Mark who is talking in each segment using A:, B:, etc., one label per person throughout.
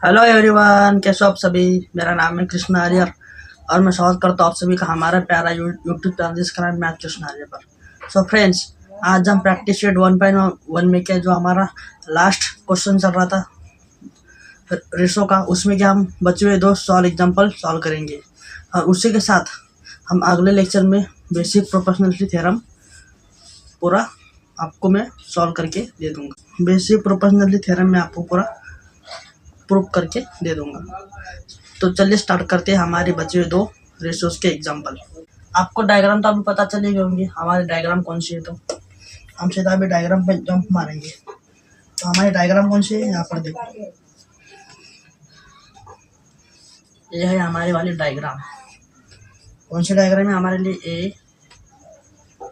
A: Hello everyone, कैसे हो आप सभी। मेरा नाम है कृष्ण आर्यर और मैं स्वागत करता हूँ आप सभी का हमारा प्यारा यूट्यूब चैनल जिसका नाम है मैथ कृष्ण आर्य पर। सो फ्रेंड्स, आज हम प्रैक्टिस शीट 1.1 में क्या जो हमारा लास्ट क्वेश्चन चल रहा था रेशो का, उसमें क्या हम बचे हुए दो एग्जाम्पल सॉल्व करेंगे और उसी के साथ हम अगले लेक्चर में बेसिक प्रोपोर्शनलिटी थ्योरम पूरा आपको मैं सॉल्व करके दे दूंगा। बेसिक प्रोपोर्शनलिटी थ्योरम में आपको पूरा प्रूव करके दे दूंगा। तो चलिए स्टार्ट करते हैं हमारे बचे हुए दो रेशियोज के एग्जांपल। आपको डायग्राम तो अभी पता चले गए होंगे हमारे डायग्राम कौन सी है, तो हम सीधा अभी डायग्राम पे जंप मारेंगे। तो हमारी डायग्राम कौन सी है, यहाँ पर देखो, ये है हमारी वाली डायग्राम। कौन सी डायग्राम है हमारे लिए, ए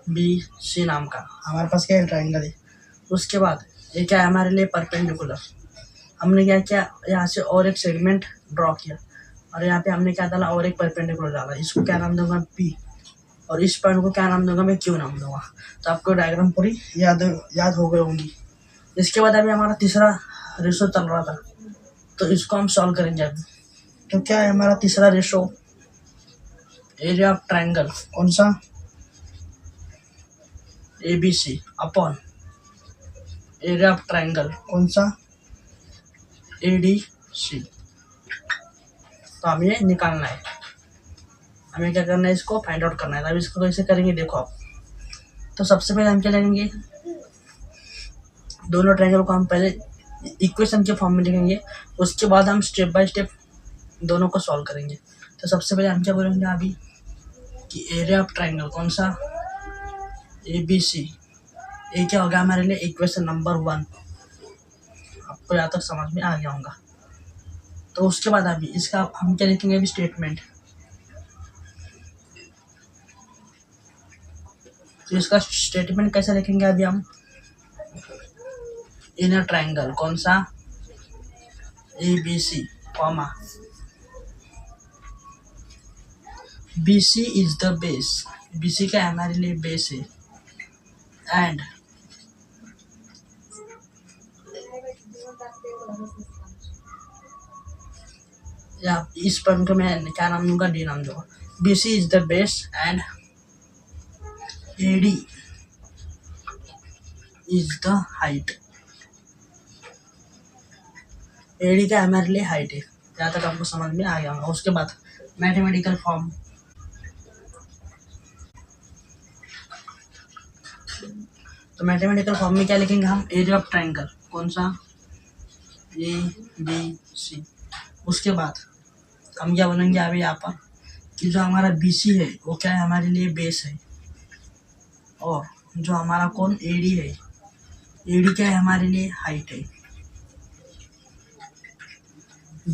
A: बी सी नाम का हमारे पास क्या है, ट्राइंगल है। उसके बाद ये क्या है हमारे लिए, परपेंडिकुलर। हमने क्या किया, यहाँ से और एक सेगमेंट ड्रॉ किया और यहाँ पे हमने क्या डाला, और एक परपेंडिकुलर डाला। इसको क्या नाम दूंगा, पी, और इस पॉइंट को क्या नाम दूंगा, मैं क्यू नाम दूंगा। तो आपको डायग्राम पूरी याद हो गई होंगी। इसके बाद अभी हमारा तीसरा रेशो चल रहा था, तो इसको हम सॉल्व करेंगे अभी। तो क्या है हमारा तीसरा रेशो, एरिया ऑफ ट्राइंगल कौन सा, ABC upon area of triangle कौन सा, ADC। तो हमें ये निकालना है, हमें क्या करना है, इसको फाइंड आउट करना है। अब इसको कैसे करेंगे देखो आप। तो सबसे पहले हम क्या करेंगे, दोनों ट्रायंगल को हम पहले इक्वेशन के फॉर्म में लिखेंगे, उसके बाद हम स्टेप बाय स्टेप दोनों को सॉल्व करेंगे। तो सबसे पहले हम क्या बोलेंगे अभी कि एरिया ऑफ ट्रायंगल कौन सा, ABC। ये क्या होगा हमारे लिए, इक्वेशन नंबर 1। आपको यहाँ तक समझ में आ गया होगा। तो उसके बाद अभी इसका हम क्या लिखेंगे, अभी स्टेटमेंट। तो इसका स्टेटमेंट कैसे लिखेंगे अभी हम, इन अ ट्रायंगल कौन सा, ABC comma BC is the base. BC क्या हमारे लिए बेस है, एंड या इस पॉइंट को मैं क्या नाम दूंगा, D नाम दूंगा। BC is the base and AD is the height. AD क्या हमारे लिए हाइट है, यहाँ तक आपको समझ में आ गया होगा। उसके बाद मैथमेटिकल फॉर्म, तो मैथमेटिकल फॉर्म में क्या लिखेंगे हम, एरिया ऑफ ट्रायंगल कौन सा, ABC। उसके बाद हम क्या बोलेंगे अभी यहाँ पर कि जो हमारा BC है वो क्या है हमारे लिए बेस है, और जो हमारा कौन AD है, AD क्या है हमारे लिए हाइट है।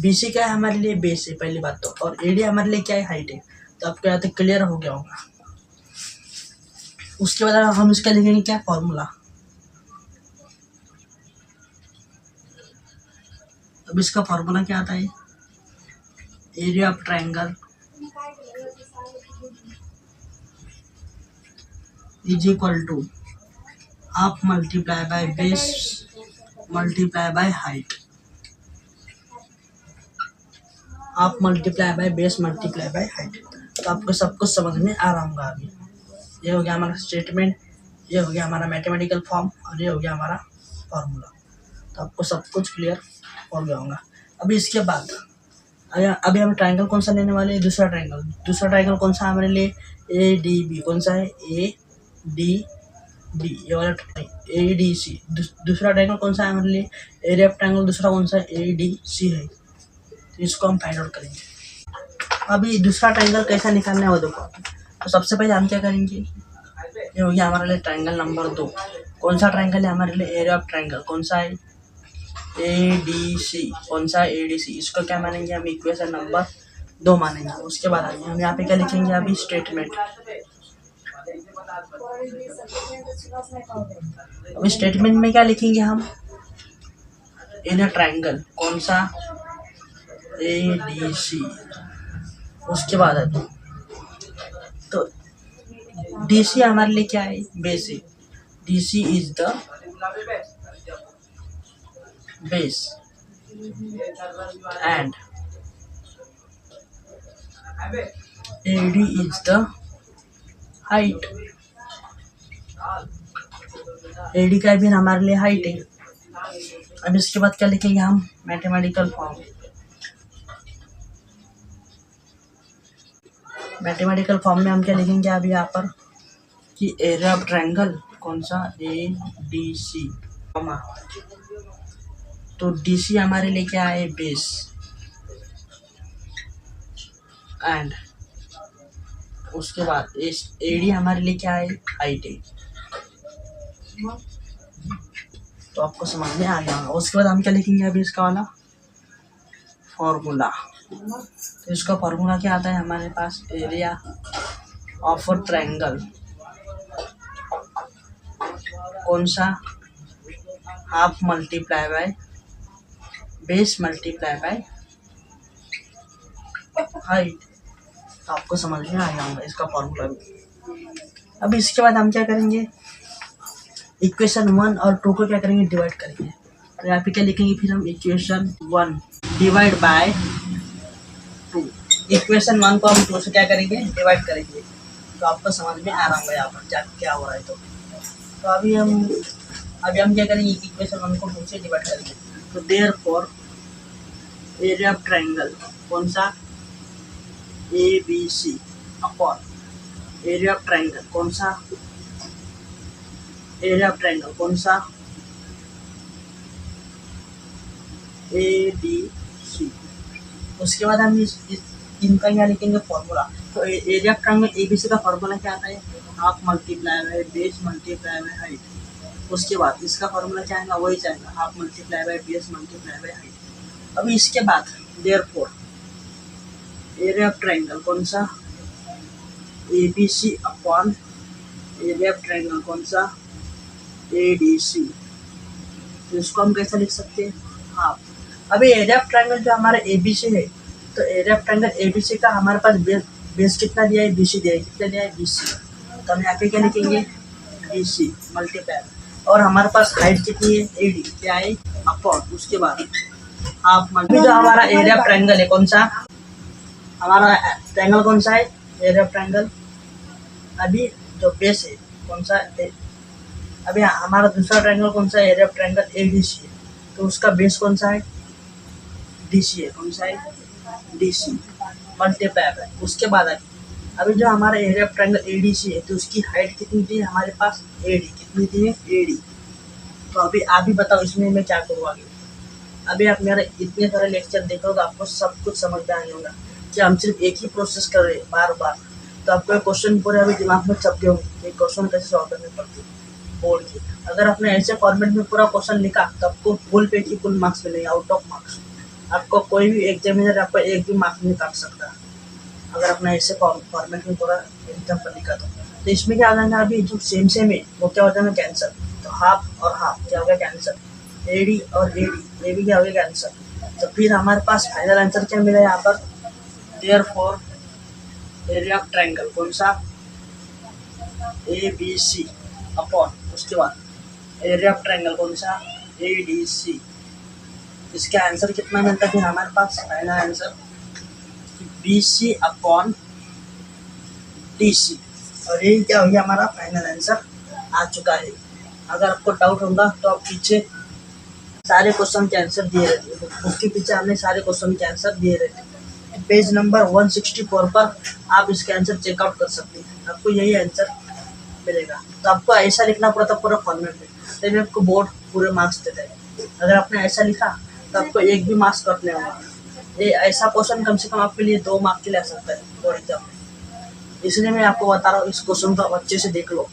A: BC क्या है हमारे लिए बेस है पहली बात तो, और AD हमारे लिए क्या है, हाइट है। तो आपको यहाँ तक क्लियर हो गया होगा। उसके बाद हम इसका लिखेंगे क्या, फॉर्मूला। अब इसका फॉर्मूला क्या आता है, area of triangle is equal to half multiply by base multiply by height, half multiply by base multiply by height. तो आपको सब कुछ समझ में आ रहा होगा अभी। ये हो गया हमारा स्टेटमेंट, ये हो गया हमारा मैथमेटिकल फॉर्म, और ये हो गया हमारा फॉर्मूला। तो आपको सब कुछ क्लियर हो गया होगा। अभी इसके बाद अभी हम ट्रायंगल कौन सा लेने वाले हैं, दूसरा ट्रायंगल। दूसरा ट्रायंगल कौन सा हमारे लिए, ADB कौन सा है, ADB, ये वाला ADC। दूसरा ट्रायंगल कौन सा है हमारे लिए, एरिया ऑफ ट्रायंगल दूसरा कौन सा है, ADC है। तो इसको हम फाइंड आउट करेंगे। अभी दूसरा ट्रायंगल कैसा निकालना है वो देखो। तो सबसे पहले हम क्या करेंगे, ये हो गया हमारे लिए ट्रायंगल नंबर 2। कौन सा ट्रायंगल है हमारे लिए, एरिया ऑफ ट्रायंगल कौन सा है, ADC कौन सा है, ADC। इसको क्या मानेंगे हम, इक्वेशन नंबर 2 मानेंगे। उसके बाद आगे हम यहाँ पे क्या लिखेंगे अभी, स्टेटमेंट। अभी स्टेटमेंट में क्या लिखेंगे हम, इन अ ट्रायंगल कौन सा, ADC। उसके बाद अभी तो DC हमारे लिए क्या है, बेस है। DC is the base and AD is the height. AD का भी हमारे लिए हाइट है। अब इसके बाद क्या लिखेंगे हम? Mathematical form. मैथमेटिकल फॉर्म में हम क्या लिखेंगे अभी यहाँ पर कि एरिया ऑफ ट्रायंगल कौन सा? ADC, तो DC हमारे लिए क्या है? बेस, एंड उसके बाद AD हमारे लिए क्या है? हाइट है। तो आपको समझ में आ गया होगा। उसके बाद हम क्या लिखेंगे अभी इसका वाला फॉर्मूला। तो इसका फॉर्मूला क्या आता है हमारे पास? एरिया ऑफ अ ट्रायंगल कौन सा? Half multiply by base multiply by height. तो आपको समझ में आ गया होगा इसका फॉर्मूला भी। अब इसके बाद हम क्या करेंगे? इक्वेशन 1 और 2 को क्या करेंगे? डिवाइड करेंगे। तो यहाँ पे क्या लिखेंगे फिर हम? Equation 1 divide by 2। इक्वेशन 1 को हम 2 से क्या करेंगे? डिवाइड करेंगे। तो आपको समझ में आ रहा होगा यहाँ पर क्या हो रहा है। तो अभी हम क्या करेंगे? इक्वेशन 1 को 2 से डिवाइड करेंगे। तो देयरफॉर एरिया ऑफ ट्रायंगल कौन सा? ABC upon area of triangle कौन सा? एरिया ऑफ ट्रायंगल कौन सा? ADC। उसके बाद हम इनका क्या लिखेंगे? फॉर्मूला। तो एरिया ऑफ ट्रायंगल ABC का फॉर्मूला क्या आता है? Half multiply by base multiply by height. उसके बाद इसका फॉर्मूला क्या आएगा? वही जाएगा, half multiply by base multiply by height. अभी इसके बाद देयरफॉर एरिया ऑफ ट्रायंगल कौन सा? ABC upon area of triangle कौन सा? ADC। तो इसको हम कैसे लिख सकते हैं? हाफ। अभी एरिया ऑफ ट्रायंगल जो हमारा ABC है, तो एरिया ऑफ ट्रायंगल ABC का हमारे पास बेस कितना दिया है? BC दिया है। कितना दिया है? BC। तो हम यहाँ पे क्या लिखेंगे? BC मल्टीप्लाई, और हमारे पास हाइट कितनी है? AD क्या है? अपॉन उसके बाद हाफ मल्टीप्लाई। जो हमारा एरिया ऑफ ट्रायंगल है कौन सा? हमारा ट्रायंगल कौन सा है? Area of triangle. अभी जो बेस है कौन सा? अभी हमारा दूसरा ट्रायंगल कौन सा है? एरिया ऑफ ट्रायंगल ADC है। तो उसका बेस कौन सा है? DC है। कौन सा है? DC multiply by. उसके बाद अभी जो हमारा एरिया ऑफ ट्रायंगल ADC है, तो उसकी हाइट कितनी थी हमारे पास? AD। कितनी थी? AD। तो अभी आप ही बताओ इसमें मैं क्या करूँ आगे। अभी आप मेरा इतने सारे लेक्चर देखोगे, आपको सब कुछ समझ में आने होगा कि हम सिर्फ एक ही प्रोसेस कर रहे हैं बार बार। तो आपको क्वेश्चन पूरे अभी दिमाग में छप गए होंगे, एक क्वेश्चन कैसे सॉल्व करने पड़ते हैं बोर्ड की। अगर आपने ऐसे फॉर्मेट में पूरा क्वेश्चन लिखा तो आपको फुल पे की फुल मार्क्स मिलेंगे, आउट ऑफ मार्क्स। आपको कोई भी एग्जामिनर आपको एक भी मार्क्स नहीं काट सकता अगर आपने ऐसे फॉर्मेट में पूरा एग्जाम्पल लिखा तो इसमें क्या आ जाएगा? अभी जो सेम है वो क्या हो जाएगा? कैंसर। तो हाफ और हाफ क्या हो गया? कैंसर। AD और AD ये भी क्या हो गया? कैंसर। तो फिर हमारे पास फाइनल आंसर क्या मिला यहाँ पर? देयरफॉर एरिया ऑफ ट्रायंगल कौन सा? ABC अपॉन उसके बाद एरिया ऑफ ट्रायंगल कौन सा? ADC। इसका आंसर कितना मिलता है फिर हमारे पास? Final answer BC upon DC। और ये क्या हो गया? हमारा फाइनल आंसर आ चुका है। अगर आपको डाउट होगा तो आप पीछे सारे क्वेश्चन के आंसर दिए रहते हैं, उसके पीछे हमने सारे क्वेश्चन के आंसर दिए रहते हैं। पेज नंबर 164 पर आप इसके आंसर चेकआउट कर सकते हैं, आपको यही आंसर मिलेगा। तो आपको ऐसा लिखना पड़ता पूरा फॉर्मेट में, तभी आपको बोर्ड पूरे मार्क्स देता है। अगर आपने ऐसा लिखा तो आपको एक भी मार्क्स कट नहीं होगा। ये ऐसा क्वेश्चन कम से कम आपके लिए 2 मार्क्स के लिए आ सकता है बोर्ड एग्जाम में। इसलिए मैं आपको बता रहा हूँ, इस क्वेश्चन को अच्छे से देख लो।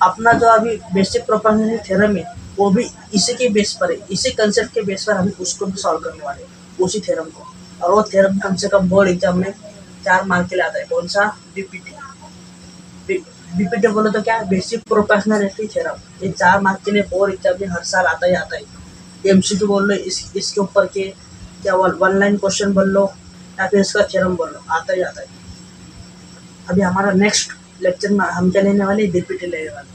A: अपना जो अभी बेसिक प्रोपोर्शनल थ्योरम है वो भी इसी के बेस पर है, इसी कंसेप्ट के बेस पर हम उसको भी सॉल्व करने वाले हैं, उसी थ्योरम को। और वो थ्योरम कम से कम बोर्ड एग्जाम में 4 मार्क के लिए आता है। कौन सा? बीपीटी बोलो तो क्या? Basic proportionality theorem. ये 4 मार्क के लिए बोर्ड एग्जाम में हर साल आता ही आता है। MCQ बोल लो इसके ऊपर के, क्या 1 लाइन क्वेश्चन बोल लो, या फिर इसका थ्योरम बोल लो, आता ही आता है। अभी हमारा नेक्स्ट लेक्चर में हम क्या लेने वाले? बीपीटी लेने वाले।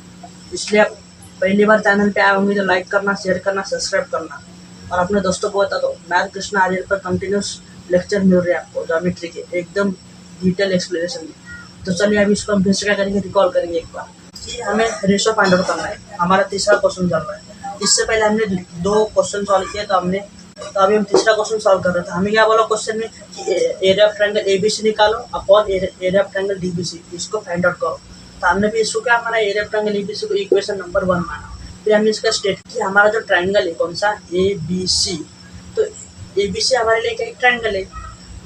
A: इसलिए आप पहली बार चैनल पे आए होंगे तो लाइक करना, शेयर करना, सब्सक्राइब करना। और अपने दोस्तों को बता दो मैथ कृष्णा आर्यर पर कंटिन्यूस लेक्चर मिल रहे हैं आपको ज्योमेट्री के एकदम डिटेल एक्सप्लेनेशन में। तो चलिए अभी इसको हम फिर से क्या करेंगे, रिकॉल करेंगे एक बार कि हमें रेशो फाइंड आउट करना है। हमारा तीसरा क्वेश्चन चल रहा है। इससे पहले हमने 2 क्वेश्चन सॉल्व किए, तो अभी हम तीसरा क्वेश्चन सॉल्व कर रहे थे। हमें क्या बोला क्वेश्चन में कि एरिया ऑफ ट्रायंगल एबीसी निकालो upon area of triangle DBC, इसको फाइंड आउट करो। तो हमने भी इसको क्या माना, एरिया ऑफ ट्रायंगल एबीसी को इक्वेशन नंबर 1 माना। फिर हमने इसका स्टेट कि हमारा जो ट्रायंगल है कौन सा, ए बी सी। तो ए बी सी हमारे लिए क्या एक ट्रायंगल है,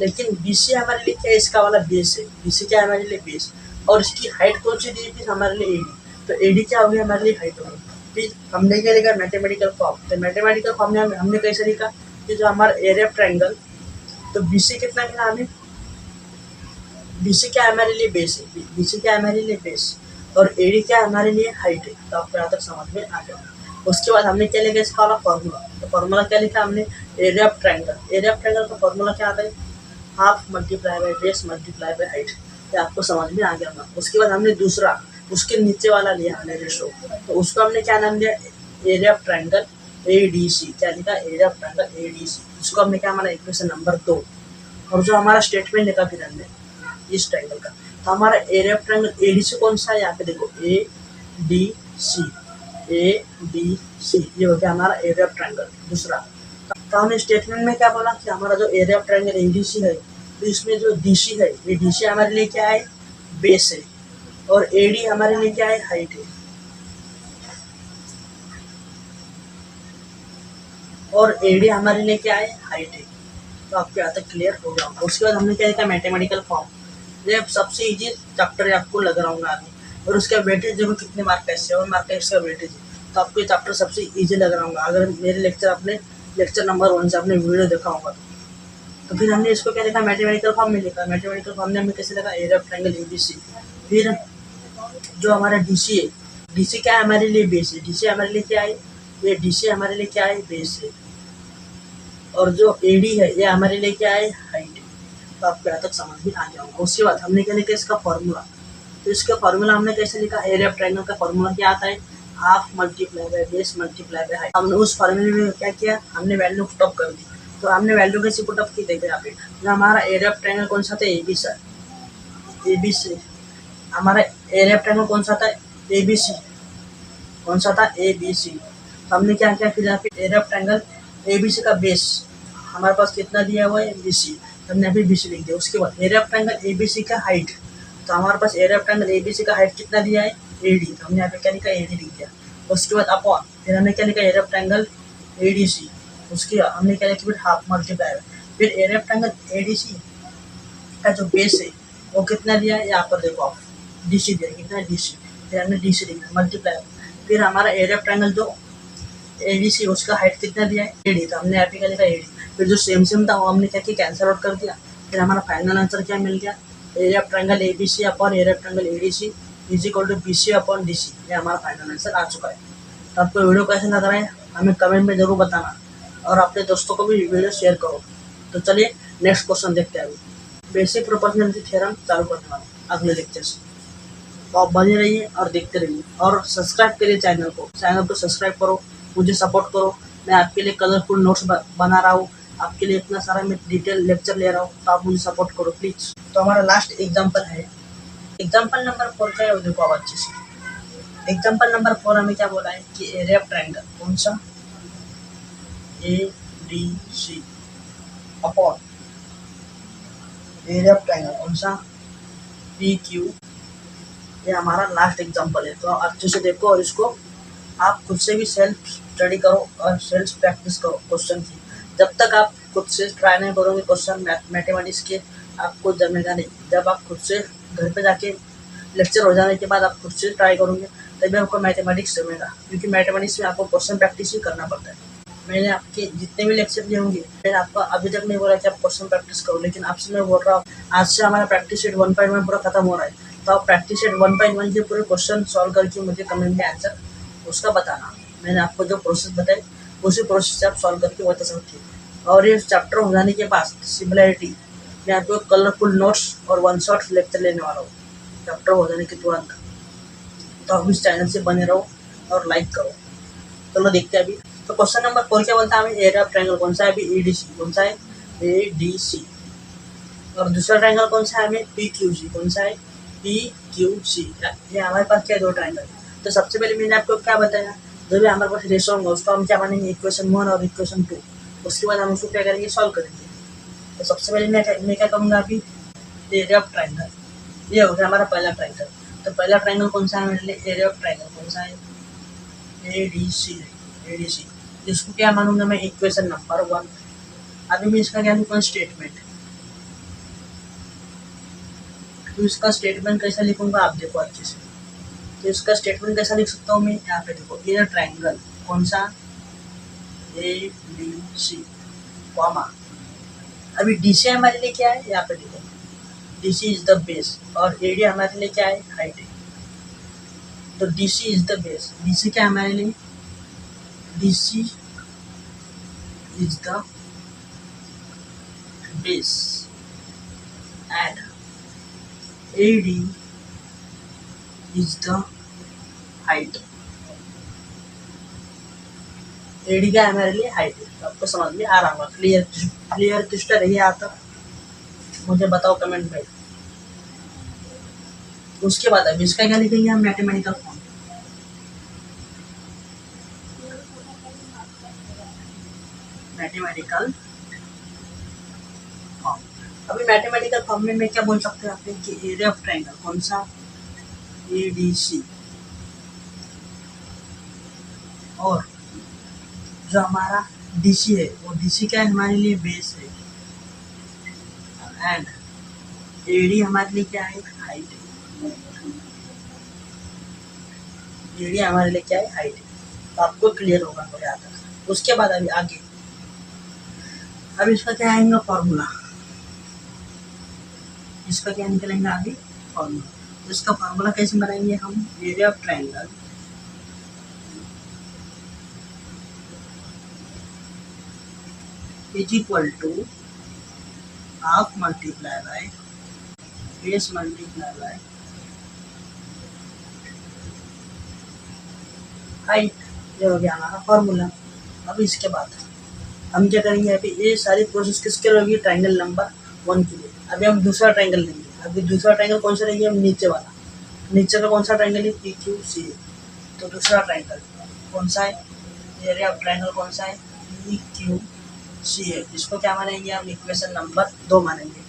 A: लेकिन बी सी हमारे लिए क्या है, इसका वाला बेस है। बी सी क्या है हमारे लिए बेस, और इसकी हाइट कौन सी दी फिर हमारे लिए एडी। तो एडी क्या होगी हमारे लिए हाइट होगी। फिर हमने क्या लिखा, मैथमेटिकल फॉर्म। तो मैथमेटिकल फॉर्म में हमने कैसे लिखा कि जो हमारा एरिया ऑफ ट्रायंगल, तो बी सी कितना मिला हमें, बी सी क्या है हमारे लिए बेस है, बी सी क्या है हमारे लिए बेस, और एडी क्या है हमारे लिए हाइट है। तो आपको यहाँ तक समझ में आ गया। उसके बाद हमने क्या लिखा इसका वाला फॉर्मूला। तो फॉर्मूला क्या लिखा हमने, area of triangle. Area of triangle का फॉर्मूला क्या आता है, half multiply by base multiply by height. ये आपको समझ में आ गया ना। उसके बाद हमने दूसरा उसके नीचे वाला लिया हमने रेशो। तो उसको हमने क्या नाम दिया, एरिया ऑफ ट्रायंगल एडीसी। क्या लिखा, एरिया ऑफ ट्रायंगल एडीसी। उसको हमने क्या माना, इक्वेशन नंबर 2। और जो हमारा स्टेटमेंट लिखा फिर हमने इस ट्रायंगल का, तो हमारा एरिया ऑफ ट्रायंगल एडीसी कौन सा है, यहाँ पे देखो ए डी सी, ए डी सी, ये हो गया हमारा एरिया ऑफ ट्रायंगल दूसरा। तो हमने स्टेटमेंट में क्या बोला कि हमारा जो एरिया ऑफ ट्रायंगल एडीसी है, तो इसमें जो डीसी है, ये डीसी हमारे लिए क्या है, बेस है, और एडी हमारे लिए क्या है, हाइट है। और एडी हमारे लिए क्या है, हाइट है। तो आपको यहाँ तक क्लियर हो गया। उसके बाद हमने क्या लिखा, मैथमेटिकल फॉर्म। ये सबसे इजी चैप्टर है, आपको लग रहा होगा आगे। और उसका वेटेज देखो कितने मार्क का है, 7 मार्क का इसका वेटेज है। तो आपको ये चैप्टर सबसे इजी लग रहा होगा अगर मेरे लेक्चर आपने लेक्चर नंबर 1 से आपने वीडियो देखा होगा। तो फिर हमने इसको क्या लिखा, मैथमेटिकल फॉर्म में लिखा। मैथमेटिकल फॉर्म में हमें कैसे लिखा, एरिया ऑफ ट्रायंगल एबीसी। फिर जो हमारा डीसी है, डीसी क्या है हमारे लिए बेस है, डीसी हमारे लिए क्या है, ये डीसी हमारे लिए क्या है, बेस है। और जो एडी है ये हमारे लिए क्या है, हाइट है। तो आपको यहाँ तक समझ में आ जाऊंगा। उसके बाद हमने क्या लिखा, इसका फॉर्मूला। तो इसका फॉर्मूला हमने कैसे लिखा, एरिया ऑफ ट्रायंगल का फॉर्मूला क्या आता है, half multiply by base multiply by height. हमने उस फॉर्मूले में क्या किया, हमने वैल्यू पुटअप कर दी। तो हमने वैल्यू कैसे पुटअप की, देखो यहाँ पे जो हमारा एरिया ऑफ ट्रायंगल कौन सा था, ए बी सी। ए बी सी हमारा एरिया ऑफ ट्रायंगल कौन सा था, ए बी सी। कौन सा था, ए बी सी। तो हमने क्या किया, फिर यहाँ पे area of triangle A B C का बेस हमारे पास कितना दिया हुआ है, बी सी। हमने अभी बी सी लिख दिया। उसके बाद area of triangle A B C का हाइट। तो हमारे पास area of triangle A B C का हाइट कितना दिया है, एडी। तो हमने यहाँ पे क्या लिखा, एडी लिख दिया। उसके बाद अपॉन, फिर हमने क्या लिखा, एरिया ऑफ ट्रायंगल एडीसी। उसके हमने क्या लिखा, फिर हाफ मल्टीप्लाई। फिर एरिया ऑफ ट्रायंगल एडीसी का जो बेस है वो कितना दिया है, यहाँ पर देखो आप डीसी दिया कितना है, डीसी। फिर हमने डीसी लिखा मल्टीप्लाई। फिर हमारा एरिया ऑफ ट्रायंगल जो एडीसी उसका हाइट कितना दिया है, एडी। तो हमने यहाँ पे क्या लिखा, एडी। फिर जो सेम सेम था वो हमने क्या किया, कैंसिल आउट कर दिया। फिर हमारा फाइनल आंसर क्या मिल गया, area of triangle ABC upon area of triangle ADC is equal to BC upon DC. ये हमारा फाइनल आंसर आ चुका है। तो आपको वीडियो कैसे लग रहा है हमें कमेंट में जरूर बताना, और अपने दोस्तों को भी वीडियो शेयर करो। तो चलिए नेक्स्ट क्वेश्चन देखते हैं। अभी बेसिक प्रोपोर्शनैलिटी थ्योरम चालू करने वाला अगले लेक्चर से। तो आप बने रहिए और देखते रहिए, और सब्सक्राइब करिए चैनल को सब्सक्राइब करो, मुझे सपोर्ट करो। मैं आपके लिए कलरफुल नोट्स बना रहा हूँ, आपके लिए इतना सारा मैं डिटेल लेक्चर ले रहा हूँ, तो आप मुझे सपोर्ट करो प्लीज़। तो हमारा लास्ट एग्जाम्पल है, एग्जाम्पल नंबर 4 क्या है वो देखो आप अच्छे से। एग्जाम्पल नंबर 4 हमें क्या बोला है कि एरिया ऑफ ट्रायंगल कौन सा, A D C upon area of triangle कौन सा, पी क्यू। ये हमारा लास्ट एग्जाम्पल है। तो अच्छे से देखो और इसको आप खुद से भी सेल्फ स्टडी करो और सेल्फ प्रैक्टिस करो क्वेश्चन की। जब तक आप खुद से ट्राई नहीं करोगे क्वेश्चन मैथमेटिक्स के, आपको जमेगा नहीं। जब आप खुद से घर पे जाके लेक्चर हो जाने के बाद आप खुद से ट्राई करोगे तभी आपको मैथमेटिक्स जमेगा, क्योंकि मैथमेटिक्स में आपको क्वेश्चन प्रैक्टिस ही करना पड़ता है। मैंने आपके जितने भी लेक्चर दिए होंगे, मैंने आपको अभी तक नहीं बोला कि आप क्वेश्चन प्रैक्टिस करो, लेकिन आपसे मैं बोल रहा हूँ आज से हमारा प्रैक्टिस सेट 1.1 पूरा खत्म हो रहा है। तो आप प्रैक्टिस सेट 1.1 के पूरे क्वेश्चन सॉल्व करके मुझे कमेंट में आंसर उसका बताना। मैंने आपको जो प्रोसेस बताई उसी प्रोसेस से आप सॉल्व करके बता सकते हैं। और ये चैप्टर हो जाने के बाद सिमिलरिटी मैं आपको कलरफुल नोट्स और 1 शॉट लेक्चर लेने वाला हूँ चैप्टर हो जाने के तुरंत। तो आप इस चैनल से बने रहो और लाइक करो। चलो देखते हैं अभी। तो क्वेश्चन नंबर 4 क्या बोलता है हमें, एरिया ऑफ ट्रायंगल कौन सा है, अभी एडीसी कौन सा है, एडीसी। और दूसरा ट्रायंगल कौन सा है हमें, पीक्यूसी, कौन सा है, पीक्यूसी। ये हमारे पास क्या है, दो ट्रायंगल। तो सबसे पहले मैंने आपको क्या बताया, जो भी हमारे पास रेशो होगा उसको हम क्या मानेंगे, इक्वेशन 1 और इक्वेशन 2। उसके बाद हम उसको क्या करेंगे, सॉल्व करेंगे। तो सबसे पहले मैं क्या करूँगा अभी, एरिया ऑफ ट्रायंगल, ये हो गया हमारा पहला ट्रायंगल। तो पहला ट्रायंगल कौन सा है मेरे लिए, एरिया ऑफ ट्रायंगल कौन सा है, एडीसी है, एडीसी। इसको क्या मानूंगा मैं, इक्वेशन नंबर 1। अभी मैं इसका क्या लिखूँगा, स्टेटमेंट। तो इसका स्टेटमेंट कैसा लिखूंगा आप देखो अच्छे से। तो इसका स्टेटमेंट कैसा लिख सकता हूँ मैं, यहाँ पे देखो, इन ट्रायंगल कौन सा, ए बी सी, कॉमा। अभी डी सी हमारे लिए क्या है, यहाँ पे देखो, D C is the base, और एडी हमारे लिए क्या है, हाइट है। तो D C is the base, D C क्या है हमारे लिए, D C is the base and AD is the height. AD क्या है हमारे लिए, हाइट है। तो आपको समझ में आ रहा होगा, क्लियर क्रिस्टल है आता, मुझे बताओ कमेंट में। उसके बाद अभी इसका क्या लिखेंगे हम, मैथमेटिकल फॉर्म। मैथमेटिकल फॉर्म, अभी मैथमेटिकल फॉर्म में मैं क्या बोल सकते हैं आपने, कि एरिया ऑफ ट्रायंगल कौन सा, एडीसी, और जो हमारा डीसी है वो डीसी क्या है हमारे लिए, बेस है, एंड एडी हमारे लिए क्या है, हाइट है। एडी हमारे लिए क्या है, हाइट है। तो आपको क्लियर होगा तो याद रखना। उसके बाद अभी आगे, अब इसका क्या आएगा फॉर्मूला, इसका क्या निकलेंगे आगे, फॉर्मूला। तो इसका फॉर्मूला कैसे बनाएंगे हम, area of triangle is equal to half multiply by base multiply by height. ये हो गया हमारा फॉर्मूला। अब इसके बाद हम क्या करेंगे, अभी ये सारी प्रोसेस किसके होगी, ट्रायंगल नंबर 1 के लिए। अभी हम दूसरा ट्रायंगल लेंगे। अभी दूसरा ट्रायंगल कौन सा लेंगे हम, नीचे वाला। नीचे का कौन सा ट्रायंगल है, पी क्यू सी। तो दूसरा ट्रायंगल कौन सा है, एरिया ऑफ ट्रायंगल कौन सा है, पी क्यू सी है। इसको क्या मानेंगे हम, इक्वेशन नंबर 2 मानेंगे।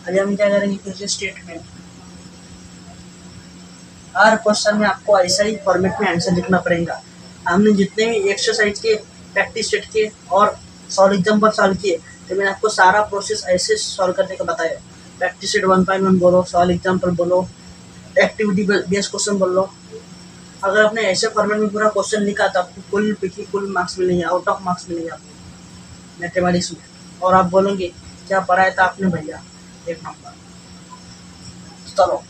A: अभी हम क्या करेंगे, फिर से स्टेटमेंट। हर क्वेश्चन में आपको ऐसा ही फॉर्मेट में आंसर लिखना पड़ेगा। हमने जितने भी एक्सरसाइज के, प्रैक्टिस सेट के और सॉल्व एग्जाम्पल सॉल्व किए, तो मैंने आपको सारा प्रोसेस ऐसे सॉल्व करने का बताया। प्रैक्टिस सेट 1.1 बोलो, सॉल्व एग्जाम्पल बोलो, एक्टिविटी बेस्ड क्वेश्चन बोल लो। अगर आपने ऐसे फॉर्मेट में पूरा क्वेश्चन लिखा तो आपको कुल मार्क्स मिलेंगे, आउट ऑफ मार्क्स मिलेंगे आपको मैथमेटिक्स में। और आप बोलोगे क्या पढ़ाया था आपने भैया, 1 नंबर। चलो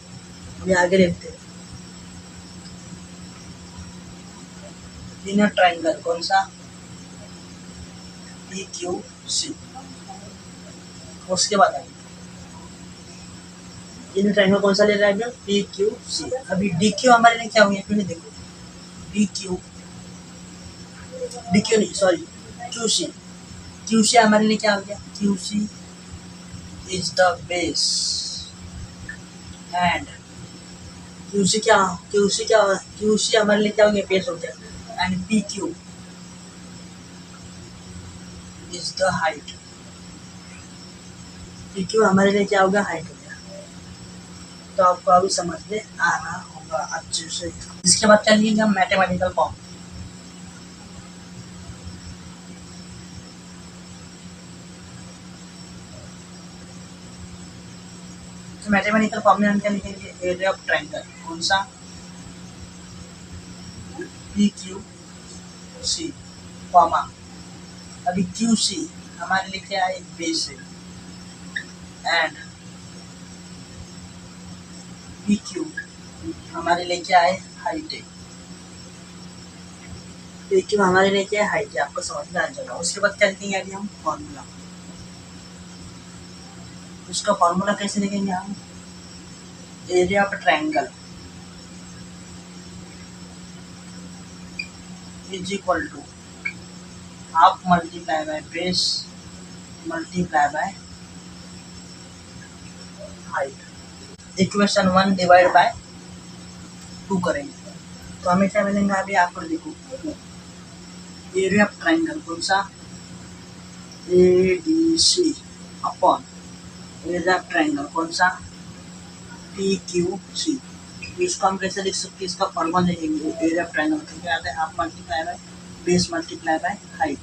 A: अभी आगे देखते हैं। इनर ट्रायंगल कौन सा, पी क्यू सी। उसके बाद इनर ट्रायंगल कौन सा ले रहा है, पी क्यू सी। अभी डी क्यू हमारे लिए क्या हो गया, फिर देखो, डी क्यू नहीं sorry, Q C. Q C हमारे लिए क्या हो गया, Q C is the base and Q C हमारे लिए क्या हो गया, बेस हो गया, and P Q is the height. P Q हमारे लिए क्या होगा, हाइट हो गया। तो आपको अभी समझ में आना होगा अच्छे से। इसके बाद क्या लिखेंगे हम, मैथमेटिकल फॉर्म। तो मैथमेटिकल फॉर्म में हम क्या लिखेंगे, एरिया ऑफ ट्रायंगल कौन सा, पी क्यू सी, कॉमा। अभी क्यू सी हमारे लिए क्या है, बेस है, एंड पी क्यू हमारे लिए क्या है, हाइट है। पी क्यू हमारे लिए क्या है, हाइट है। आपको समझ में आ जाएगा। उसके बाद क्या लिखेंगे अभी हम, फॉर्मूला। उसका फॉर्मूला कैसे लिखेंगे हम, area of triangle is equal to half multiply by base multiply by height. Equation 1 divide by 2 करेंगे तो हमें क्या मिलेगा। अभी आप पर देखो एरिया ऑफ ट्राइंगल कौन सा ADC upon area of triangle कौन सा PQC। इसको हम कैसे लिख सकते हैं, इसका फॉर्मूला लिखेंगे एरिया ऑफ ट्राइंगल क्या आता है, half multiply by base multiply by height.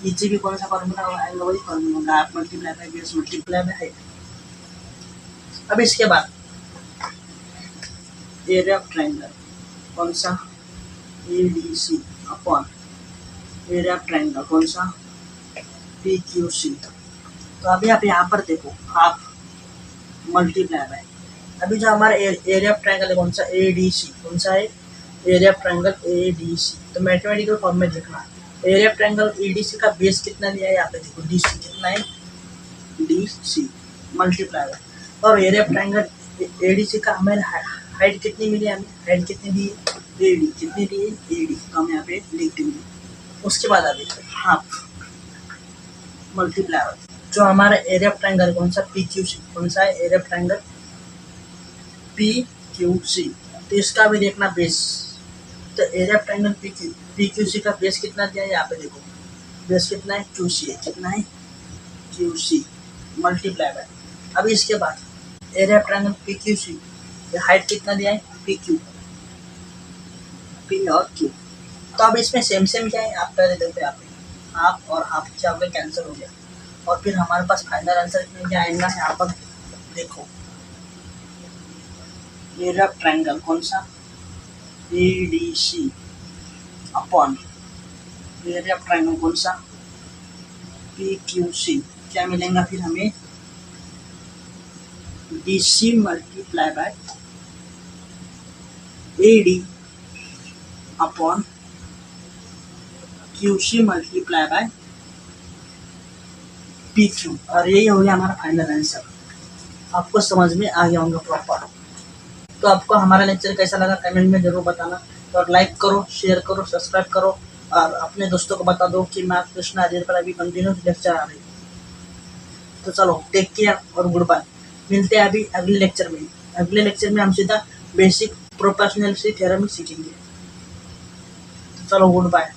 A: नीचे भी कौन सा फॉर्मूला आएगा, वही फॉर्मूला होगा half multiply by base multiply by height. अब इसके बाद एरिया ऑफ ट्राइंगल कौन सा ADC upon area of triangle कौन सा PQC। तो अभी आप यहाँ पर देखो हाफ मल्टीप्लाई बाय, अभी जो हमारा एरिया ऑफ ट्राइंगल है कौन सा ADC, कौन सा है एरिया ऑफ ट्राइंगल ADC। तो मैथमेटिकल फॉर्म में लिखना एरिया ऑफ ट्राइंगल ADC का बेस कितना दिया है, यहाँ पे देखो DC कितना है DC मल्टीप्लाई बाय, और एरिया ऑफ ट्राइंगल ADC का हमें हाइट कितनी मिली, हमें हाइट कितनी दी AD कितनी दी AD, तो हम यहाँ पे लिख देंगे। उसके बाद अभी हाफ मल्टीप्लाई बाय जो हमारा एरिया ऑफ ट्राइंगल कौन सा PQC, कौन सा है एरिया ऑफ ट्राइंगल PQC। तो इसका भी देखना बेस, तो एरिया ऑफ ट्राइंगल PQC का बेस कितना दिया है, यहाँ पे देखो बेस कितना है QC है, कितना है QC मल्टीप्लाई बाय। अभी इसके बाद area of triangle PQC height कितना दिया है PQ, P और Q। तो अब इसमें सेम क्या है, आप पहले देखो यहाँ पे हाफ और हाफ क्या हो गया कैंसिल हो गया, और फिर हमारे पास फाइनल आंसर में क्या आएगा, यहाँ पर देखो एरिया ऑफ ट्राइंगल कौन सा ADC upon area of triangle कौन सा PQC। क्या मिलेगा फिर हमें DC multiply by AD upon QC multiply by PQ, और यही हो गया हमारा फाइनल आंसर। आपको समझ में आ गया होगा प्रॉपर। तो आपको हमारा लेक्चर कैसा लगा कमेंट में जरूर बताना, और लाइक करो, शेयर करो, सब्सक्राइब करो, और अपने दोस्तों को बता दो कि मैथ कृष्णा आर्यर पर अभी कंटिन्यूस लेक्चर आ रही है। तो चलो टेक केयर और गुड बाय, मिलते हैं अभी अगले लेक्चर में। अगले लेक्चर में हम सीधा बेसिक प्रोपोर्शनलिटी थ्योरम सीखेंगे। तो चलो गुड बाय।